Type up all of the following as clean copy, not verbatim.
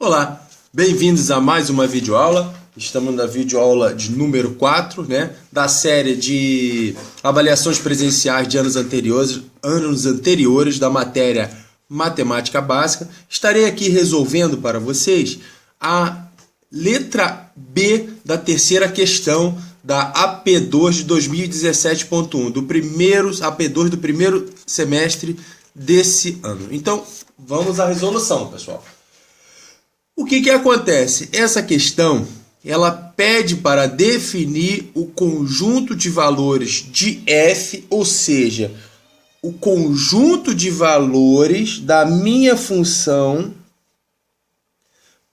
Olá, bem-vindos a mais uma videoaula. Estamos na videoaula de número 4, né, da série de avaliações presenciais de anos anteriores da matéria Matemática Básica. Estarei aqui resolvendo para vocês a letra B da terceira questão da AP2 de 2017.1, do primeiro AP2 do primeiro semestre desse ano. Então, vamos à resolução, pessoal. O que acontece? Essa questão, ela pede para definir o conjunto de valores de f, ou seja, o conjunto de valores da minha função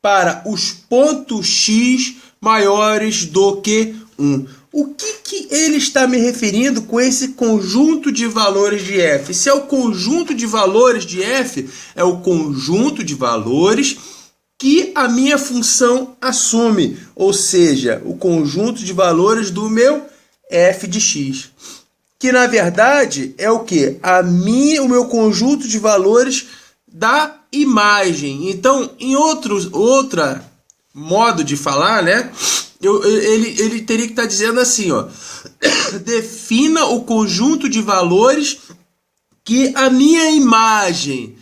para os pontos x maiores do que 1. O que ele está me referindo com esse conjunto de valores de f? Se é o conjunto de valores de f, é o conjunto de valores que a minha função assume, ou seja, o conjunto de valores do meu f de x, que na verdade é o que? O meu conjunto de valores da imagem. Então, em outro modo de falar, né? Ele teria que estar dizendo assim, ó, defina o conjunto de valores que a minha imagem,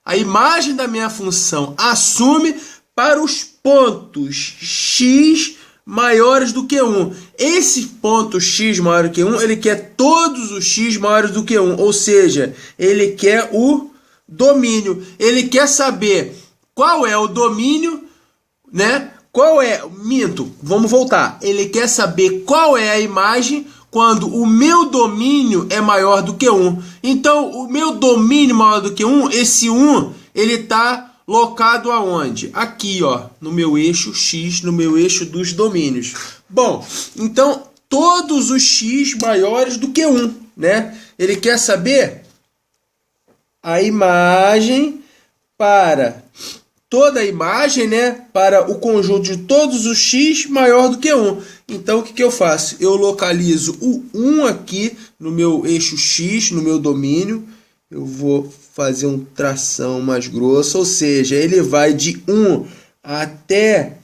a imagem da minha função assume para os pontos x maiores do que 1. Esse ponto x maior do que 1, ele quer todos os x maiores do que 1, ou seja, ele quer o domínio. Ele quer saber qual é o domínio, né? Vamos voltar. Ele quer saber qual é a imagem quando o meu domínio é maior do que 1. Então, o meu domínio maior do que 1, esse 1, ele está locado aonde? Aqui, ó, no meu eixo x, no meu eixo dos domínios. Bom, então, todos os x maiores do que 1, né? Ele quer saber a imagem para toda a imagem, né, para o conjunto de todos os x maior do que 1. Então, o que eu faço? Eu localizo o 1 aqui no meu eixo x, no meu domínio. Eu vou fazer um tração mais grosso, ou seja, ele vai de 1 até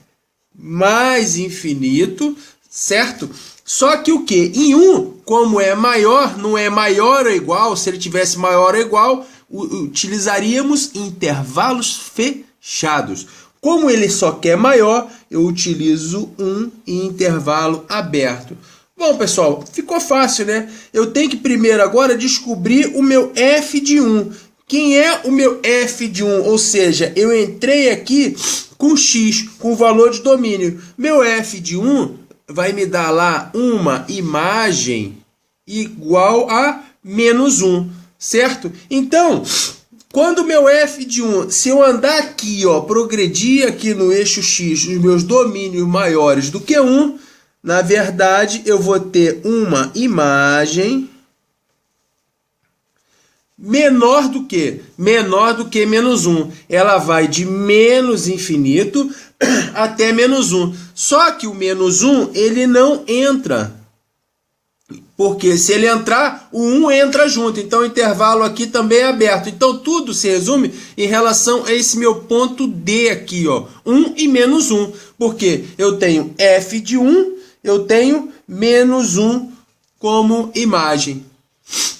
mais infinito, certo? Só que o que? Em 1, como é maior, não é maior ou igual, se ele tivesse maior ou igual, utilizaríamos intervalos fechados. Como ele só quer maior, eu utilizo um em intervalo aberto. Bom, pessoal, ficou fácil, né? Eu tenho que primeiro agora descobrir o meu f de 1. Quem é o meu f de 1? Ou seja, eu entrei aqui com x, com o valor de domínio. Meu f de 1 vai me dar lá uma imagem igual a menos 1, certo? Então, quando o meu f de 1, se eu andar aqui, ó, progredir aqui no eixo x, os meus domínios maiores do que 1, na verdade, eu vou ter uma imagem menor do que? Menor do que menos 1. Ela vai de menos infinito até menos 1. Só que o menos 1, ele não entra. Porque se ele entrar, o 1 entra junto. Então, o intervalo aqui também é aberto. Então, tudo se resume em relação a esse meu ponto D aqui, ó. 1 e menos 1. Porque eu tenho f de 1, eu tenho menos 1 como imagem.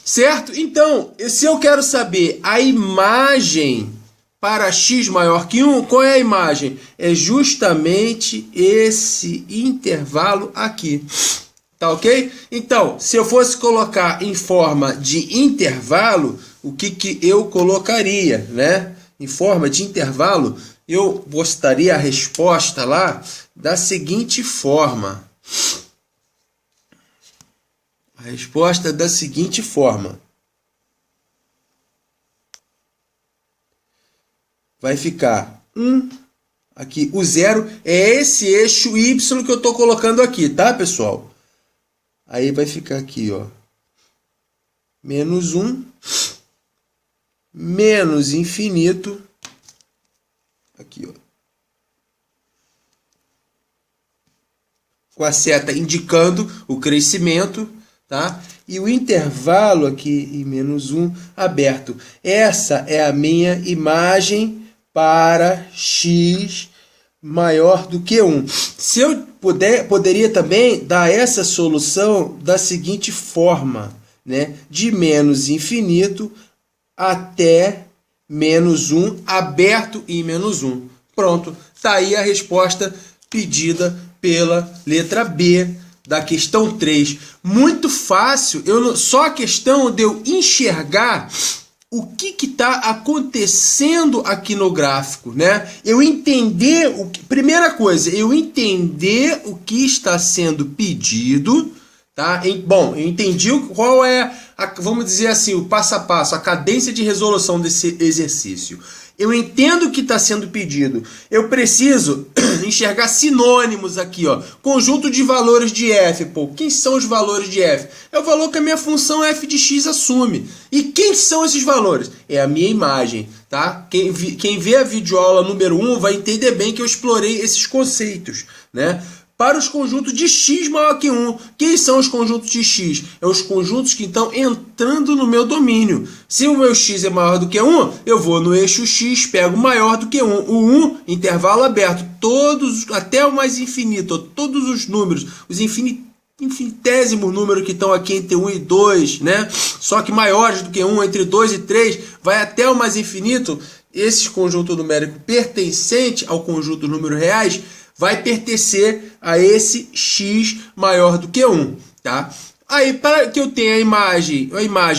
Certo? Então, se eu quero saber a imagem para x maior que 1, qual é a imagem? É justamente esse intervalo aqui. Tá ok? Então, se eu fosse colocar em forma de intervalo, o que eu colocaria, né? Em forma de intervalo, eu postaria a resposta lá da seguinte forma. A resposta é da seguinte forma. Vai ficar 1, aqui, o 0 é esse eixo y que eu estou colocando aqui, tá, pessoal? Aí vai ficar aqui, ó, menos 1, menos infinito, aqui, ó, com a seta indicando o crescimento, tá? E o intervalo aqui em menos 1 aberto. Essa é a minha imagem para x maior do que 1. Se eu poderia também dar essa solução da seguinte forma, né? De menos infinito até menos 1, aberto em menos 1. Pronto, está aí a resposta pedida pela letra B da questão 3. Muito fácil, só a questão de eu enxergar o que está acontecendo aqui no gráfico, né? Eu entender primeira coisa, eu entender o que está sendo pedido, tá? Bom, eu entendi qual é, vamos dizer assim, o passo a passo, a cadência de resolução desse exercício. Eu entendo o que está sendo pedido. Eu preciso enxergar sinônimos aqui, ó. Conjunto de valores de f. Pô, quem são os valores de f? É o valor que a minha função f de x assume. E quem são esses valores? É a minha imagem, tá? Quem vê a videoaula número 1 vai entender bem que eu explorei esses conceitos, né? Para os conjuntos de x maior que 1. Quem são os conjuntos de x? É os conjuntos que estão entrando no meu domínio. Se o meu x é maior do que 1, eu vou no eixo x, pego maior do que 1. O 1, intervalo aberto, todos, até o mais infinito, todos os números, os infinitesimos números que estão aqui entre 1 e 2, né? Só que maiores do que 1, entre 2 e 3, vai até o mais infinito. Esse conjunto numérico pertencente ao conjunto dos números reais vai pertencer a esse x maior do que 1, tá? Aí, para que eu tenha a imagem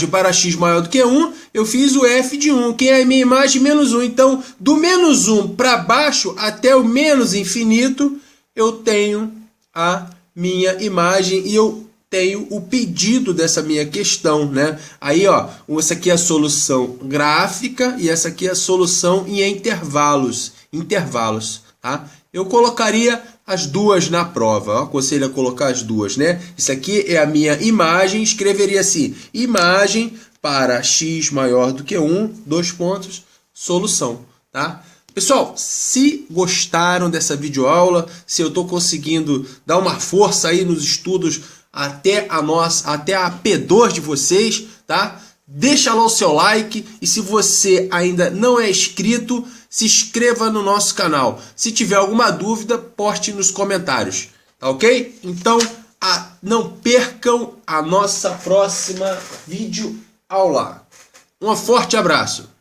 para x maior do que 1, eu fiz o f de 1, que é a minha imagem menos 1. Então, do menos 1 para baixo até o menos infinito, eu tenho a minha imagem e eu tenho o pedido dessa minha questão, né? Aí, ó, essa aqui é a solução gráfica e essa aqui é a solução em intervalos, tá? Eu colocaria as duas na prova. Eu aconselho a colocar as duas, né? Isso aqui é a minha imagem. Escreveria assim: imagem para x maior do que 1, dois pontos, solução, tá? Pessoal, se gostaram dessa videoaula, se eu estou conseguindo dar uma força aí nos estudos até a P2 de vocês, tá? Deixa lá o seu like e se você ainda não é inscrito, se inscreva no nosso canal. Se tiver alguma dúvida, poste nos comentários, tá ok? Então, não percam a nossa próxima videoaula. Um forte abraço!